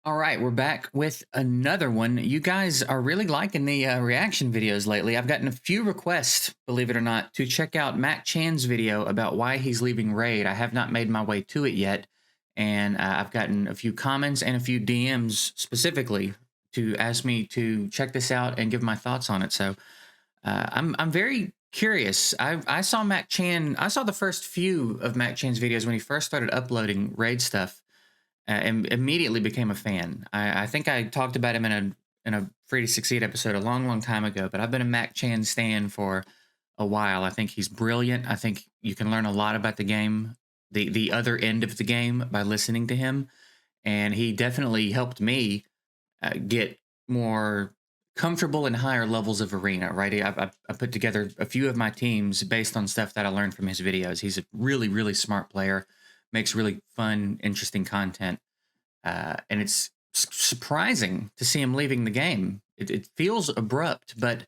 All right, we're back with another one. You guys are really liking the reaction videos lately. I've gotten a few requests, believe it or not, to check out MacChan's video about why he's leaving Raid. I have not made my way to it yet, and I've gotten a few comments and a few DMs specifically to ask me to check this out and give my thoughts on it. So I'm very curious. I saw MacChan. I saw the first few of MacChan's videos when he first started uploading Raid stuff and immediately became a fan. I think I talked about him in a Free to Succeed episode a long time ago, but I've been a MacChan stan for a while. I think he's brilliant. I think you can learn a lot about the game, the other end of the game, by listening to him, and he definitely helped me get more comfortable in higher levels of arena. Right, I put together a few of my teams based on stuff that I learned from his videos. He's a really smart player, makes really fun, interesting content. And it's surprising to see him leaving the game. It feels abrupt, but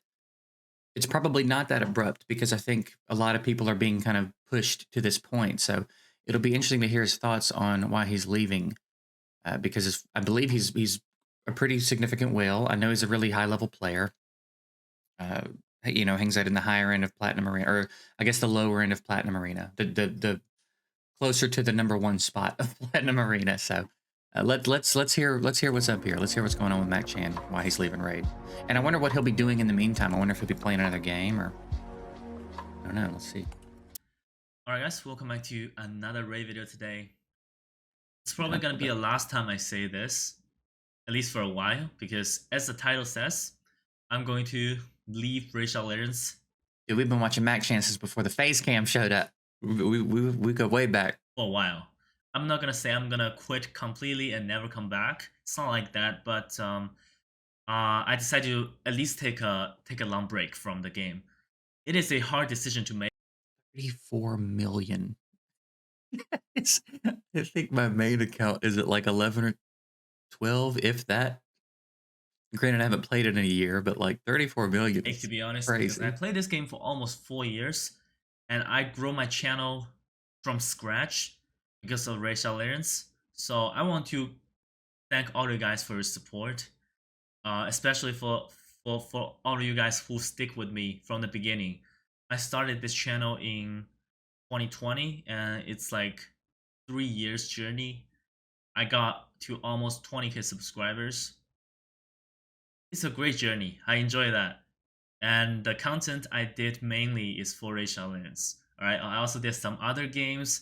it's probably not that abrupt because I think a lot of people are being kind of pushed to this point. So it'll be interesting to hear his thoughts on why he's leaving. Because I believe he's a pretty significant whale. I know he's a really high level player. Uh, hangs out in the higher end of Platinum Arena, or I guess the lower end of Platinum Arena, the closer to the number one spot of Platinum Arena. So let's hear what's up here. Let's hear what's going on with MacChan, why he's leaving Raid, and I wonder what he'll be doing in the meantime. I wonder if he'll be playing another game, or I don't know. Let's see. Alright guys, welcome back to another raid video today. It's probably gonna be the last time I say this, at least for a while, because as the title says, I'm going to leave Racial Legends. Dude, we've been watching MacChan since before the face cam showed up. We go way back. For a while. I'm not gonna say I'm gonna quit completely and never come back. It's not like that, but I decided to at least take a long break from the game. It is a hard decision to make. 34 million. I think my main account is at like 11 or 12, if that. Granted, I haven't played it in a year, but like 34 million is To be honest, because crazy. I played this game for almost 4 years, and I grew my channel from scratch because of Racial Legends. So I want to thank all you guys for your support, especially for all of you guys who stick with me from the beginning. I started this channel in 2020, and it's like 3 years journey. I got to almost 20k subscribers. It's a great journey. I enjoy that. And the content I did mainly is for Racial Legends. Alright, I also did some other games,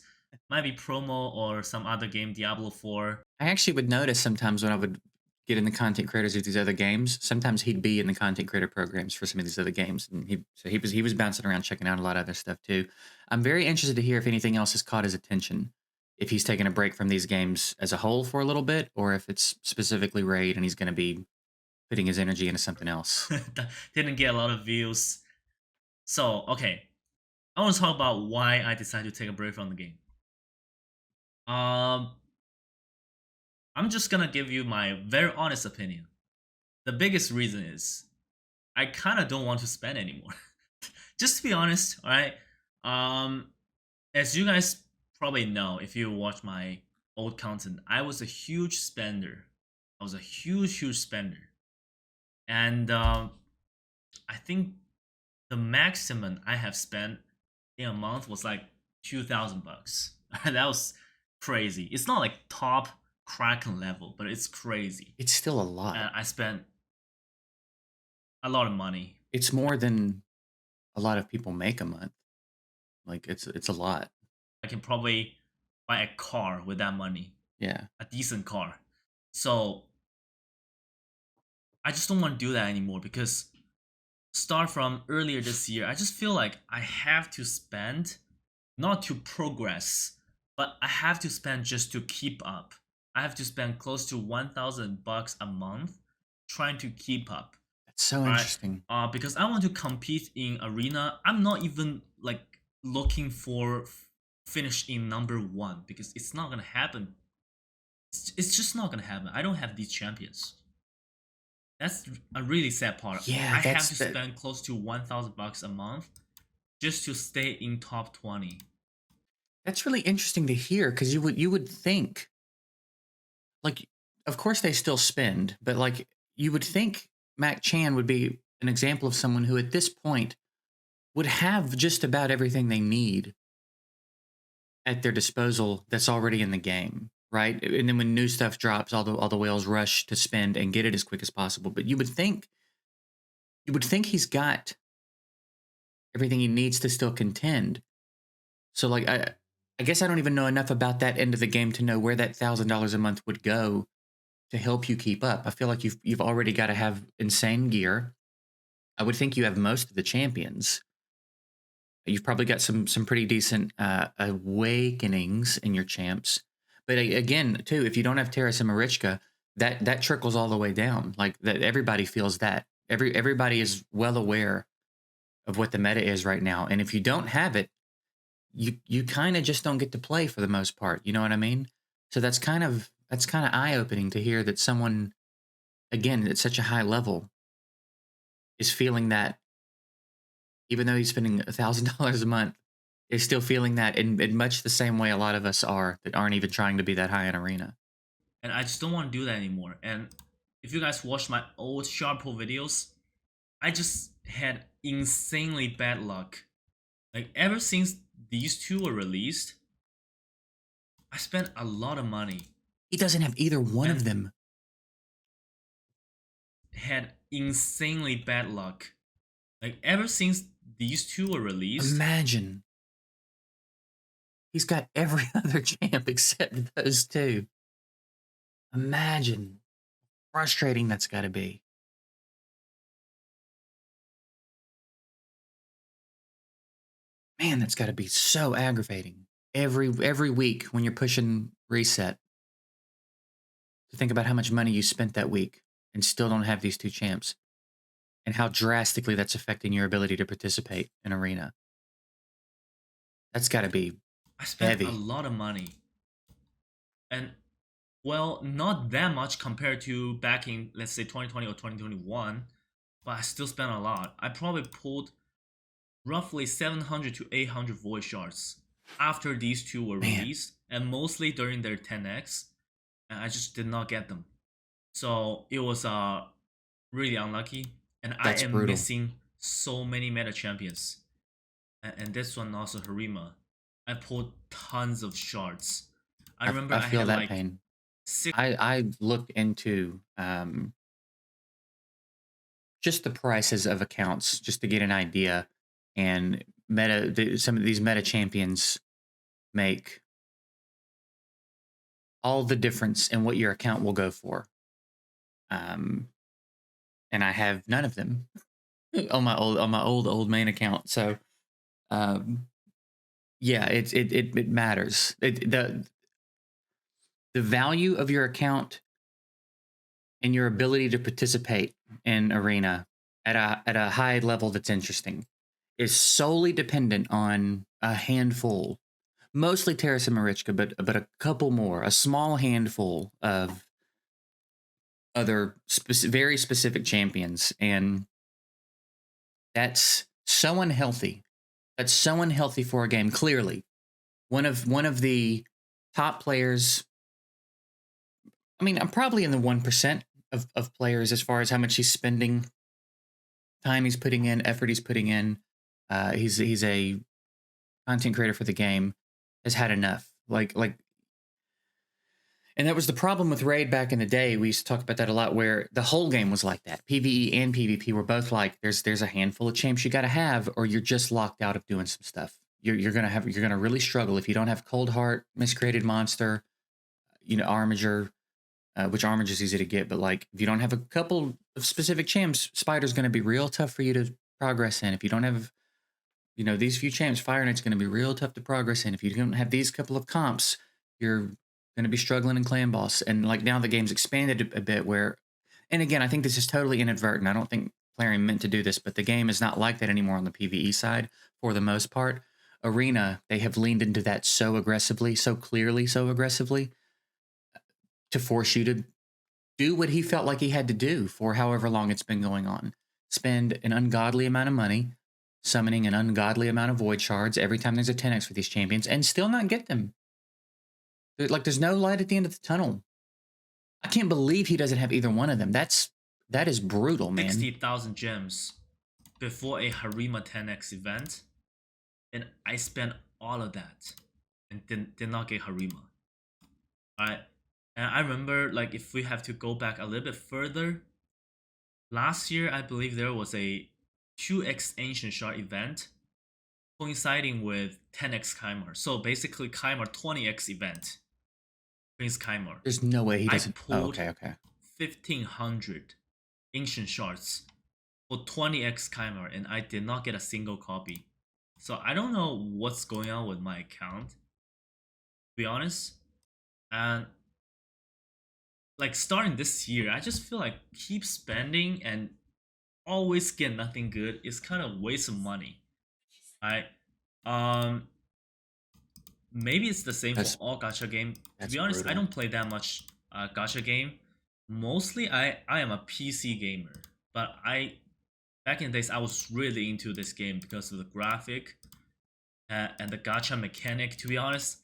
might be promo or some other game, Diablo 4. I actually would notice sometimes when I would get in the content creators of these other games, sometimes he'd be in the content creator programs for some of these other games, and he was bouncing around checking out a lot of other stuff too. I'm very interested to hear if anything else has caught his attention, if he's taken a break from these games as a whole for a little bit, or if it's specifically Raid and he's going to be putting his energy into something else. Didn't get a lot of views. So, okay. I want to talk about why I decided to take a break from the game. Um, I'm just gonna give you my very honest opinion. The biggest reason is I kind of don't want to spend anymore. Just to be honest, all right. Um, as you guys probably know, if you watch my old content, I was a huge spender. I was a huge spender, and I think the maximum I have spent in a month was like $2,000. That was crazy. It's not like top Kraken level, but it's crazy. It's still a lot. I spent a lot of money. It's more than a lot of people make a month. Like it's a lot. I can probably buy a car with that money, Yeah. a decent car. So I just don't want to do that anymore because start from earlier this year, I just feel like I have to spend not to progress, but I have to spend just to keep up. I have to spend close to $1,000 a month trying to keep up. That's so Right? interesting. Because I want to compete in arena. I'm not even like looking for finish in number one because it's not gonna happen. It's just not gonna happen. I don't have these champions. That's a really sad part. Yeah, I have to spend close to $1,000 a month just to stay in top 20. That's really interesting to hear because you would think, like, of course they still spend, but like you would think MacChan would be an example of someone who at this point would have just about everything they need at their disposal that's already in the game, right? And then when new stuff drops, all the whales rush to spend and get it as quick as possible. But you would think he's got everything he needs to still contend. So like I guess I don't even know enough about that end of the game to know where that $1,000 a month would go to help you keep up. I feel like you've already got to have insane gear. I would think you have most of the champions. You've probably got some pretty decent awakenings in your champs. But again, too, if you don't have Terrace and Marichka, that trickles all the way down. Like that, everybody feels that. Everybody is well aware of what the meta is right now, and if you don't have it, you kind of just don't get to play for the most part. You know what I mean? So that's kind of eye opening to hear that someone, again, at such a high level, is feeling that, even though he's spending $1,000 a month, is still feeling that in much the same way a lot of us are that aren't even trying to be that high in arena. And I just don't want to do that anymore. And if you guys watch my old Sharpo videos, I just had insanely bad luck. Like ever since these two were released, I spent a lot of money He doesn't have either one of and them. had insanely bad luck. Like ever since these two were released, Imagine. He's got every other champ except those two. Imagine. Frustrating that's got to be. Man, that's got to be so aggravating. Every week when you're pushing reset, to think about how much money you spent that week and still don't have these two champs, and how drastically that's affecting your ability to participate in arena. That's got to be I spent a heavy. lot of money. And well, not that much compared to back in, let's say, 2020 or 2021, but I still spent a lot. I probably pulled roughly 700 to 800 voice shards after these two were Man, released, and mostly during their 10x, and I just did not get them. So it was really unlucky, and I that's am brutal. missing so many meta champions. And this one also Harima. I pulled tons of shards. I remember I I feel had that like pain. six. I looked into just the prices of accounts just to get an idea, and some of these meta champions make all the difference in what your account will go for. Um, and I have none of them on my old main account. So um, yeah, it matters. The value of your account and your ability to participate in arena at a high level that's interesting is solely dependent on a handful, mostly Terrace and Marichka, but a couple more, a small handful of other very specific champions, and that's so unhealthy. That's so unhealthy for a game. Clearly, one of the top players. I mean, I'm probably in the 1% of players as far as how much he's spending, time he's putting in, effort he's putting in. He's a content creator for the game, has had enough. And that was the problem with Raid back in the day. We used to talk about that a lot, where the whole game was like that. PvE and PvP were both like, there's a handful of champs you got to have, or you're just locked out of doing some stuff. You're gonna really struggle if you don't have Cold Heart, Miscreated Monster, Armiger, which Armiger is easy to get, but like if you don't have a couple of specific champs, Spider's going to be real tough for you to progress in. If you don't have these few champs, Fire Knight's going to be real tough to progress in. If you don't have these couple of comps, you're going to be struggling in Clan Boss. And like now the game's expanded a bit where, and again, I think this is totally inadvertent. I don't think Clarion meant to do this, but the game is not like that anymore on the PvE side for the most part. Arena, they have leaned into that so aggressively, so clearly, so aggressively, to force you to do what he felt like he had to do for however long it's been going on. Spend an ungodly amount of money summoning an ungodly amount of void shards every time there's a 10x for these champions and still not get them. Like there's no light at the end of the tunnel. I can't believe he doesn't have either one of them. That is brutal, man. 60,000 gems before a Harima 10x event, and I spent all of that and did not get Harima. Alright, and I remember, like, if we have to go back a little bit further, last year I believe there was a 2x Ancient Shard event coinciding with 10x Kymar. So basically Kymar 20x event. Prince Kymar. There's no way he I doesn't. Oh, pulled okay. 1,500 Ancient Shards for 20x Kymar, and I did not get a single copy. So I don't know what's going on with my account, to be honest. And like starting this year, I just feel like keep spending and always get nothing good. It's kind of waste of money. I maybe it's the same for all gacha game. To be honest, brutal. I don't play that much gacha game. Mostly I am a PC gamer, but back in the days I was really into this game because of the graphic and the gacha mechanic. To be honest,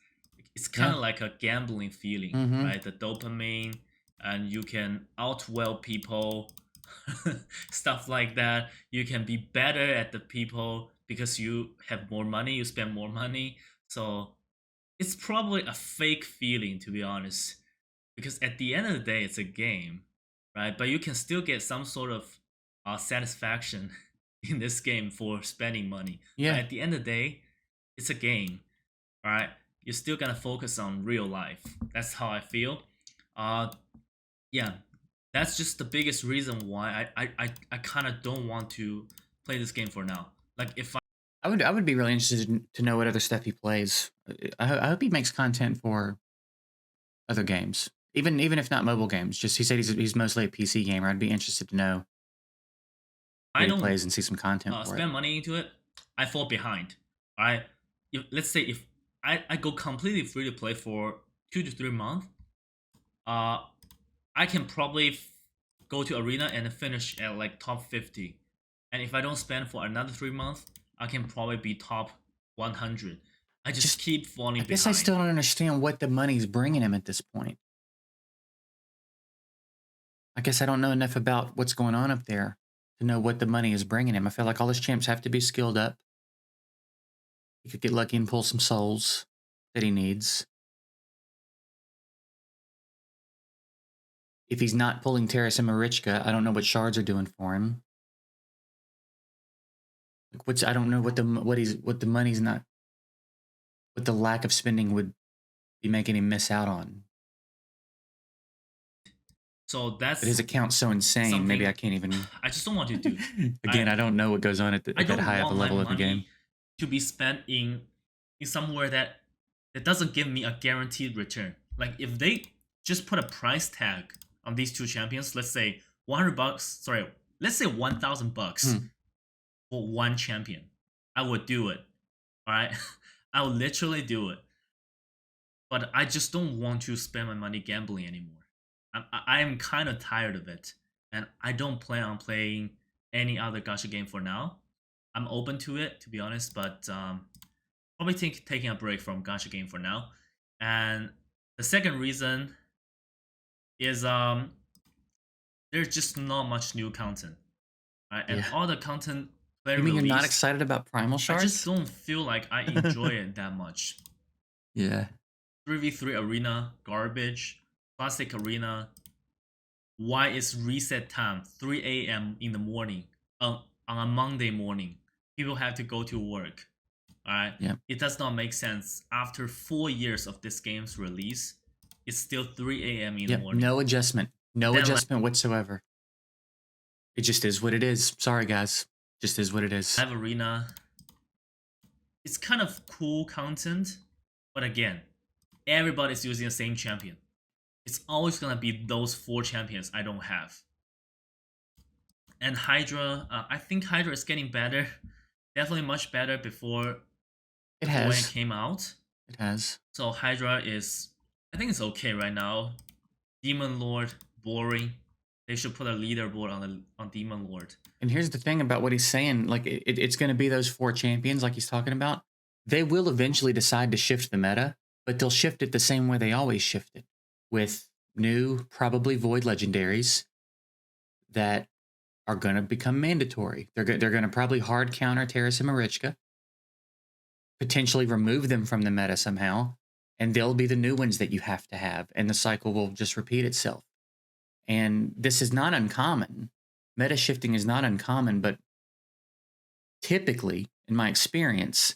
it's kind of like a gambling feeling, right? The dopamine, and you can outwell people, stuff like that. You can be better at the people because you have more money, you spend more money. So it's probably a fake feeling, to be honest, because at the end of the day it's a game, right? But you can still get some sort of satisfaction in this game for spending money. Yeah. But at the end of the day, it's a game, right? You're still gonna focus on real life. That's how I feel. Yeah, that's just the biggest reason why I kind of don't want to play this game for now. Like if I would be really interested to know what other stuff he plays. I hope he makes content for other games, even if not mobile games. Just he said he's mostly a PC gamer. I'd be interested to know what he plays and see some content for spend money into it, I fall behind. All right, let's say if I go completely free to play for 2 to 3 months, I can probably go to arena and finish at like top 50. And if I don't spend for another 3 months, I can probably be top 100. I just keep falling behind. I guess I still don't understand what the money's bringing him at this point. I guess I don't know enough about what's going on up there to know what the money is bringing him. I feel like all his champs have to be skilled up. He could get lucky and pull some souls that he needs. If he's not pulling Terrace and Marichka, I don't know what shards are doing for him. Like I don't know what the money's not, what the lack of spending would be making him miss out on. So that's but his account's so insane. Maybe I can't even. I just don't want to do. Again, I don't know what goes on at that high of a level of the game. To be spent in somewhere that doesn't give me a guaranteed return. Like if they just put a price tag on these two champions, let's say $100. Sorry, let's say $1,000 for one champion, I would do it. All right, I would literally do it. But I just don't want to spend my money gambling anymore. I am kind of tired of it, and I don't plan on playing any other gacha game for now. I'm open to it, to be honest, but probably taking a break from gacha game for now. And the second reason is there's just not much new content, right? And all the content. You mean you're not excited about Primal Shards? I just don't feel like I enjoy it that much. Yeah. 3v3 arena, garbage. Classic arena. Why is reset time 3 a.m. in the morning on a Monday morning? People have to go to work. Alright? Yeah. It does not make sense. After 4 years of this game's release, it's still 3 a.m. in the morning. No adjustment. No adjustment whatsoever. It just is what it is. Sorry, guys. Just is what it is. Live arena. It's kind of cool content, but again, everybody's using the same champion. It's always gonna be those 4 champions I don't have. And Hydra, I think Hydra is getting better. Definitely much better before when it came out. It has. So Hydra is, I think it's okay right now. Demon Lord, boring. They should put a leaderboard on Demon Lord. And here's the thing about what he's saying. Like it's going to be those 4 champions like he's talking about. They will eventually decide to shift the meta, but they'll shift it the same way they always shift it, with new, probably void legendaries that are going to become mandatory. They're going to probably hard counter Terrace and Marichka, potentially remove them from the meta somehow, and they'll be the new ones that you have to have, and the cycle will just repeat itself. And this is not uncommon. Meta shifting is not uncommon, but typically, in my experience,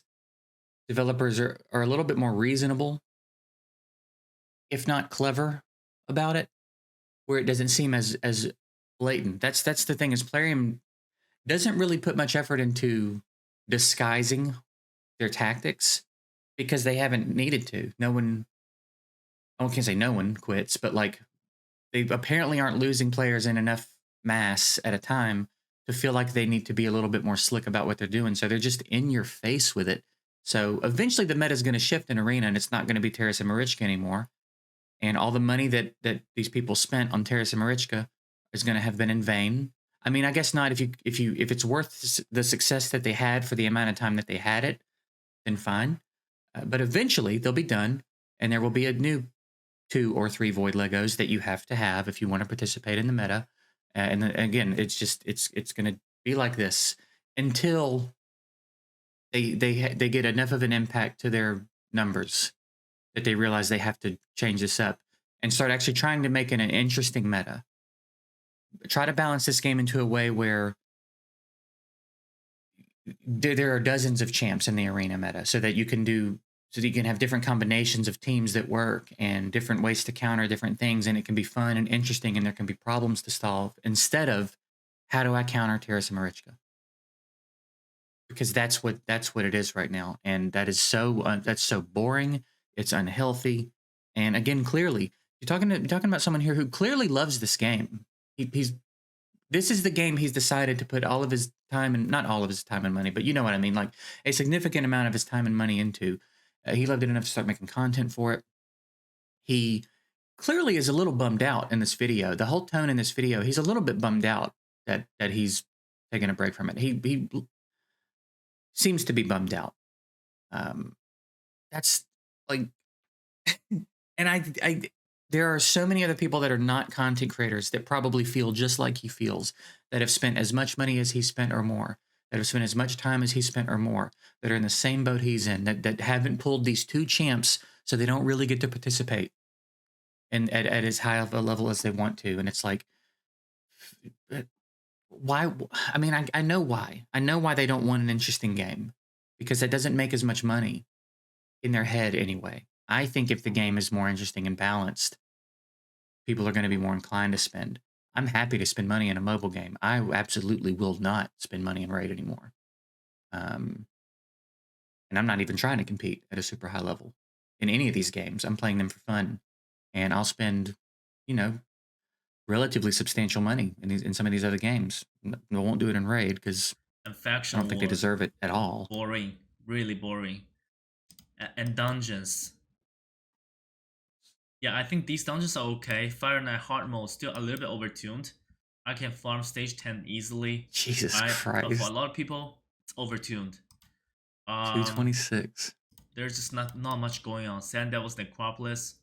developers are a little bit more reasonable, if not clever, about it, where it doesn't seem as blatant. That's the thing, is Plarium doesn't really put much effort into disguising their tactics because they haven't needed to. No one, I can't say no one quits, but like they apparently aren't losing players in enough mass at a time to feel like they need to be a little bit more slick about what they're doing. So they're just in your face with it. So eventually the meta is going to shift in Arena, and it's not going to be Terrace and Marichka anymore. And all the money that these people spent on Terrace and Marichka is going to have been in vain. I mean, I guess not if it's worth the success that they had for the amount of time that they had it, then fine. But eventually they'll be done, and there will be a new 2 or 3 void Legos that you have to have if you want to participate in the meta. And then, again, it's just it's going to be like this until they get enough of an impact to their numbers that they realize they have to change this up and start actually trying to make it an interesting meta. Try to balance this game into a way where there are dozens of champs in the arena meta, so that you can have different combinations of teams that work and different ways to counter different things, and it can be fun and interesting, and there can be problems to solve instead of how do I counter Terrace and Marichka? Because that's what it is right now, and that's so boring. It's unhealthy, and again, clearly, you're talking about someone here who clearly loves this game. This is the game he's decided to put all of his time, and not all of his time and money, but you know what I mean, like a significant amount of his time and money into. He loved it enough to start making content for it. He clearly is a little bummed out in this video. The whole tone in this video, he's a little bit bummed out that he's taking a break from it. He seems to be bummed out. That's like, and I there are so many other people that are not content creators that probably feel just like he feels, that have spent as much money as he spent or more, that have spent as much time as he spent or more, that are in the same boat he's in, that haven't pulled these 2 champs, so they don't really get to participate at as high of a level as they want to. And it's like, why? I mean, I know why. I know why they don't want an interesting game, because that doesn't make as much money in their head anyway. I think if the game is more interesting and balanced, people are going to be more inclined to spend. I'm happy to spend money in a mobile game. I absolutely will not spend money in Raid anymore. And I'm not even trying to compete at a super high level in any of these games. I'm playing them for fun, and I'll spend, relatively substantial money in some of these other games. I won't do it in Raid because And I don't think they deserve it at all. boring, really boring. And dungeons. Yeah, I think these dungeons are okay. Fire Knight hard mode still a little bit overtuned. I can farm stage 10 easily. Jesus But Christ. for a lot of people, it's overtuned. 226. There's just not much going on. Sand Devil's Necropolis,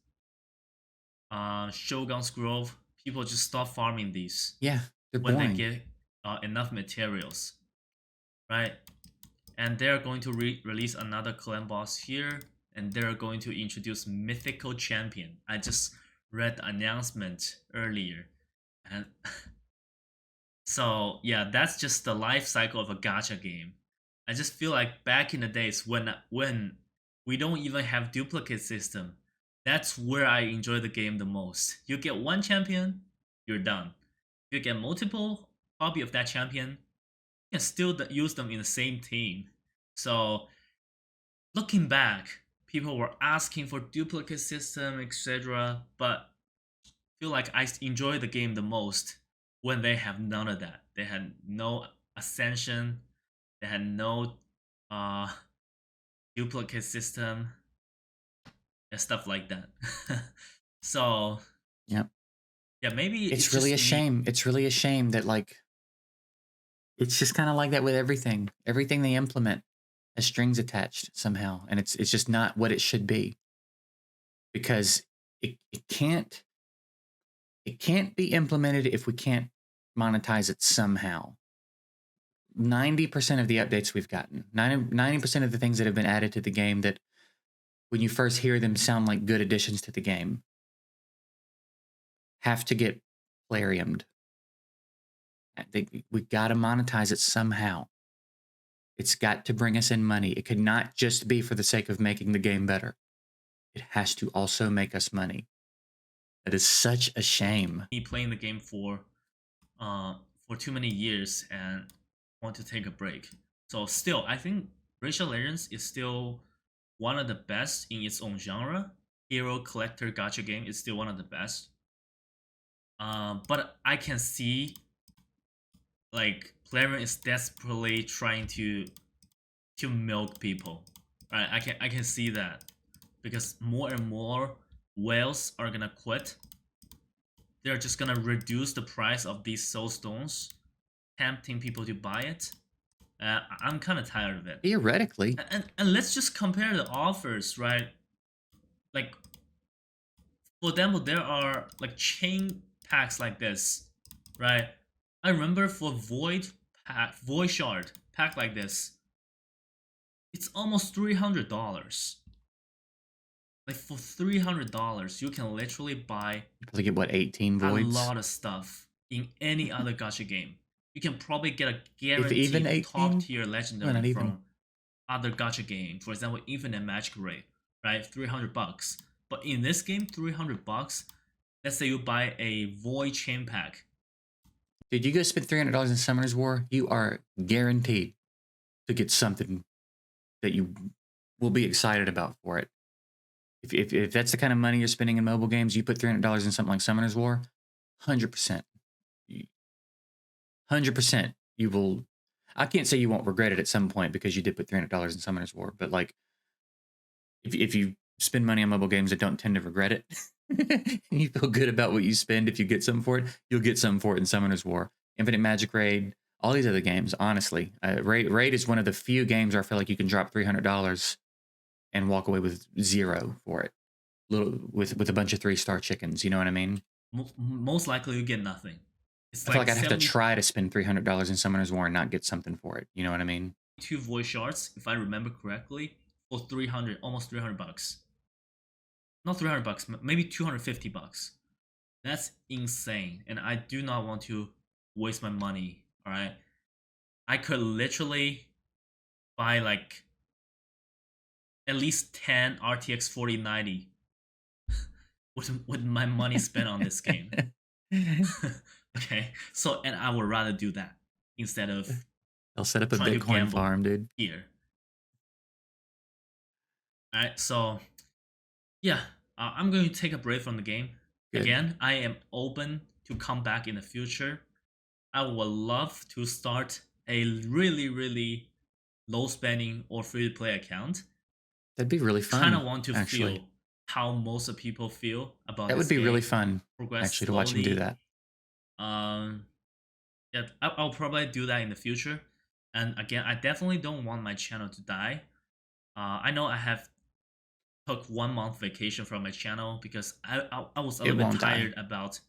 Shogun's Grove. People just stop farming these. Yeah, they're when boring. they get enough materials, right? And they're going to release another clan boss here, and they're going to introduce mythical champion. I just read the announcement earlier, and so yeah, that's just the life cycle of a gacha game. I just feel like back in the days when we don't even have duplicate system, that's where I enjoy the game the most. You get one champion, you're done. You get multiple copy of that champion, you can still use them in the same team. So looking back, people were asking for duplicate system, etc. But I feel like I enjoy the game the most when they have none of that. They had no ascension, they had no uh, duplicate system, and stuff like that. So Yep. yeah, maybe It's really a shame. It's really a shame that, like, it's just kind of like that with everything. Everything they implement has strings attached somehow, and it's just not what it should be, because it can't. It can't be implemented if we can't monetize it somehow. 90% of the updates we've gotten, 90% of the things that have been added to the game that when you first hear them sound like good additions to the game have to get plariumed. We got to monetize it somehow. It's got to bring us in money. It could not just be for the sake of making the game better. It has to also make us money. That is such a shame. Me playing the game for too many years and want to take a break. So still, I think Racial Legends is still one of the best in its own genre. Hero collector gacha game is still one of the best. But I can see like Plarium is desperately trying to milk people. Right? I can see that because more and more whales are gonna quit. They're just gonna reduce the price of these soul stones, tempting people to buy it. I'm kind of tired of it. Theoretically. And let's just compare the offers, right? Like, for example, there are like chain packs like this, right? I remember for Void Shard pack like this, it's almost $300. Like for $300, you can literally buy You probably get what, 18 voids? a lot of stuff in any other gacha game. You can probably get a If even guaranteed 18? top tier legendary not even. from other gacha game. For example, Infinite Magic Ray, right? $300. But in this game, $300. Let's say you buy a Void Chain Pack. Dude, you go spend $300 in Summoner's War, you are guaranteed to get something that you will be excited about for it. If that's the kind of money you're spending in mobile games, you put $300 in something like Summoner's War, 100%. 100% you will. I can't say you won't regret it at some point because you did put $300 in Summoner's War, but like if you spend money on mobile games that don't tend to regret it, and you feel good about what you spend, if you get something for it, you'll get something for it in Summoner's War, Infinite Magic Raid, all these other games. Honestly, Raid is one of the few games where I feel like you can drop $300 and walk away with zero for it, with a bunch of 3-star chickens. You know what I mean? Most likely you get nothing. I feel like I'd have to try to spend $300 in Summoner's War and not get something for it. You know what I mean? 2 voice shards, if I remember correctly, for 300, almost $300. Not $300, maybe $250. That's insane, and I do not want to waste my money. All right, I could literally buy like at least 10 RTX 4090 with my money spent on this game. Okay, so and I would rather do that instead of I'll set up a Bitcoin farm, dude. Here. All right, so yeah, I'm going to take a break from the game. Good. Again, I am open to come back in the future. I would love to start a really low spending or free to play account. That'd be really fun. Kind of want to feel how most of people feel about that. Would be really fun, actually, to watch them do that. Yeah, I'll probably do that in the future. And again, I definitely don't want my channel to die. I know I have took 1 month vacation from my channel because I was a little bit tired about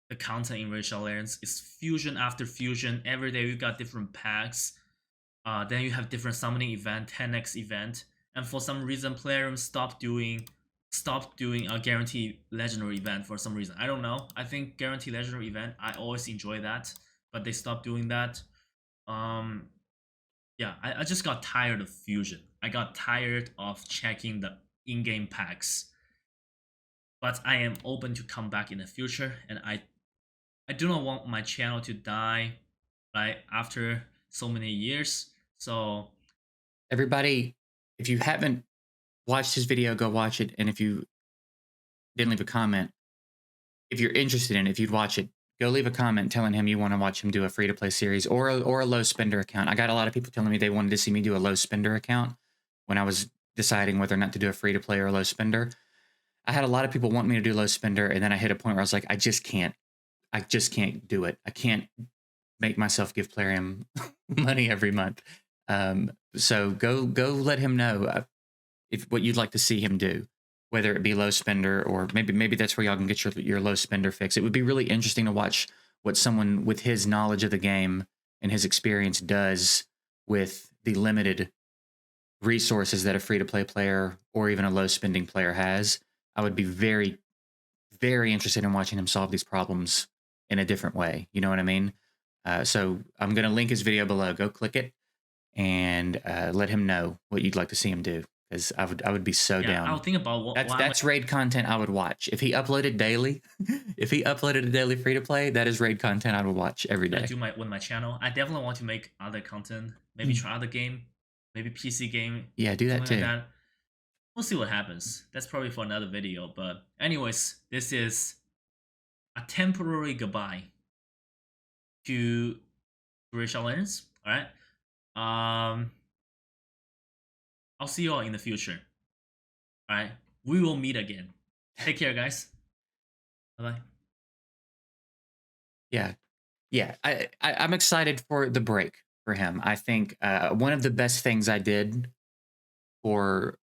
the content in Racial Legends. It's fusion after fusion. Every day you got different packs. Then you have different summoning event, 10x event. And for some reason, Plarium stopped doing a guaranteed legendary event for some reason. I don't know. I think guaranteed legendary event, I always enjoy that, but they stopped doing that. Yeah, I just got tired of fusion. I got tired of checking the in-game packs. But I am open to come back in the future, and I do not want my channel to die right after so many years. So everybody, if you haven't watched his video, go watch it. And if you didn't leave a comment, if you're interested in it, if you'd watch it, go leave a comment telling him you want to watch him do a free-to-play series or a low spender account. I got a lot of people telling me they wanted to see me do a low spender account when I was deciding whether or not to do a free-to-play or a low spender. I had a lot of people want me to do low spender, and then I hit a point where I was like, I just can't do it. I can't make myself give Plarium money every month. So go let him know if what you'd like to see him do. whether it be low spender or maybe that's where y'all can get your low spender fix. It would be really interesting to watch what someone with his knowledge of the game and his experience does with the limited resources that a free to play player or even a low spending player has. I would be very, very interested in watching him solve these problems in a different way. You know what I mean? So I'm going to link his video below. Go click it and let him know what you'd like to see him do, because I would be so Yeah, down. I'll think about what That's raid content I would watch if he uploaded daily. If he uploaded a daily free to play, that is raid content I would watch every I day. do with my channel. I definitely want to make other content. Maybe try other game, maybe PC game. Yeah, do that something too. like that. We'll see what happens. That's probably for another video. But anyways, this is a temporary goodbye to racial lens. All right. I'll see you all in the future. All right. We will meet again. Take care, guys. Bye bye. Yeah, yeah. I'm excited for the break for him. I think one of the best things I did for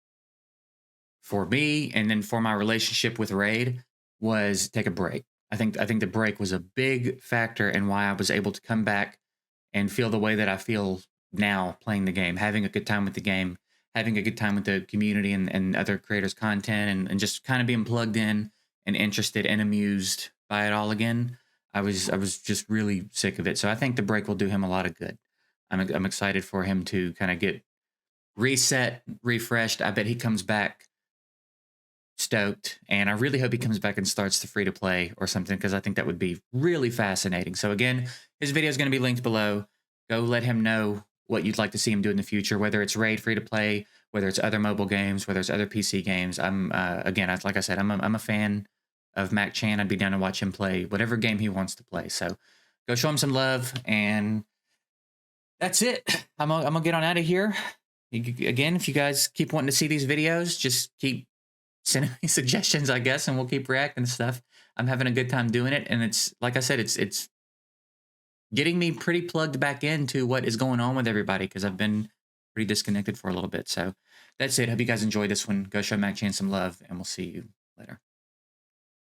me and then for my relationship with Raid was take a break. I think the break was a big factor in why I was able to come back and feel the way that I feel now playing the game, having a good time with the game, having a good time with the community and other creators' content, and just kind of being plugged in and interested and amused by it all again. I was just really sick of it. So I think the break will do him a lot of good. I'm excited for him to kind of get reset, refreshed. I bet he comes back stoked, and I really hope he comes back and starts the free to play or something, because I think that would be really fascinating. So again, his video is going to be linked below. Go let him know what you'd like to see him do in the future, whether it's raid free to play, whether it's other mobile games, whether it's other PC games. I'm again, like I said, I'm a fan of MacChan. I'd be down to watch him play whatever game he wants to play. So go show him some love, and that's it. I'm gonna get on out of here. Again, if you guys keep wanting to see these videos, just keep send me suggestions, I guess, and we'll keep reacting to stuff. I'm having a good time doing it, and it's like I said, it's getting me pretty plugged back into what is going on with everybody, because I've been pretty disconnected for a little bit. So that's it. Hope you guys enjoyed this one. Go show MacChan some love, and we'll see you later.